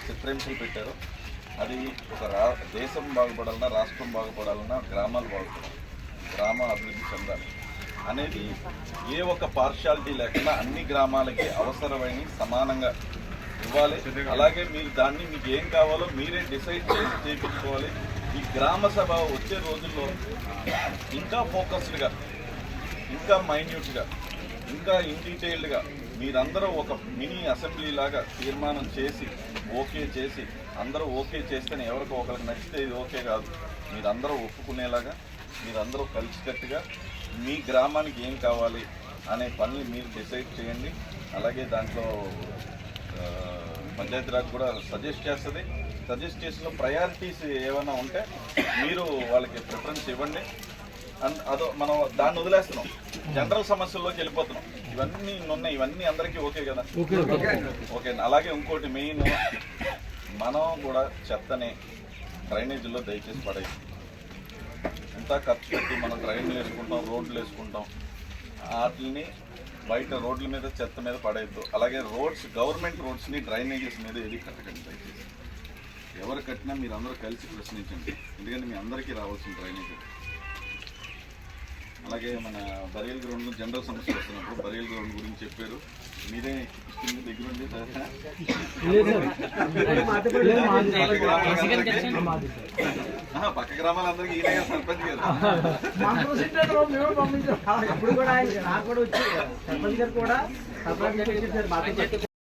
చిత్రహింసలు పెట్టారు. అది ఒక దేశం బాగుపడాలన్నా, రాష్ట్రం బాగుపడాలన్నా, గ్రామాలు బాగుపడాలి, గ్రామ అభివృద్ధి చెందాలి అనేది ఏ ఒక్క పార్షాలిటీ లేకుండా అన్ని గ్రామాలకి అవసరమైన సమానంగా ఇవ్వాలి. అలాగే మీరు దాన్ని మీకు ఏం కావాలో మీరే డిసైడ్ చేసి చేయించుకోవాలి. ఈ గ్రామ సభ వచ్చే రోజుల్లో ఇంకా ఫోకస్డ్గా, ఇంకా మైన్యూట్గా, ఇంకా ఇన్ డీటెయిల్డ్గా మీరందరూ ఒక మినీ అసెంబ్లీ లాగా తీర్మానం చేసి ఓకే చేసి అందరూ ఓకే చేస్తేనే ఎవరికి ఒకరికి నచ్చితే ఇది ఓకే కాదు, మీరందరూ ఒప్పుకునేలాగా మీరందరూ కలిసికట్టుగా మీ గ్రామానికి ఏం కావాలి అనే పని మీరు డిసైడ్ చేయండి. అలాగే దాంట్లో పంచాయతీరాజ్ కూడా సజెస్ట్ చేస్తుంది. సజెస్ట్ చేసిన ప్రయారిటీస్ ఏమైనా ఉంటే మీరు వాళ్ళకి ప్రిఫరెన్స్ ఇవ్వండి. అదో మనం దాన్ని వదిలేస్తున్నాం, జనరల్ సమస్యల్లోకి వెళ్ళిపోతున్నాం. ఇవన్నీ ఉన్నాయి, ఇవన్నీ అందరికీ ఓకే కదా? ఓకే. అలాగే ఇంకోటి మెయిన్, మనం కూడా చెత్తని డ్రైనేజీలో దయచేసి పడేది. ఎంత ఖర్చు పెట్టి మనం డ్రైన్లు వేసుకుంటాం, రోడ్లు వేసుకుంటాం, వాటిని బయట రోడ్ల మీద చెత్త మీద పడేయద్దు. అలాగే రోడ్స్, గవర్నమెంట్ రోడ్స్ని డ్రైనేజెస్ మీద ఏది కట్టకండి దయచేసి. ఎవరు కట్టినా మీరు అందరూ కలిసి ప్రశ్నించండి, ఎందుకంటే మీ అందరికీ రావాల్సిన డ్రైనేజ్. అలాగే మన బరియల్ గ్రౌండ్లో జనరల్ సమస్యలు వస్తున్నప్పుడు బరియల్ గ్రౌండ్ గురించి చెప్పారు. మీరే దగ్గర ఉండి పక్క గ్రామాలందరికీ ఈయన సర్పంచ్ గారు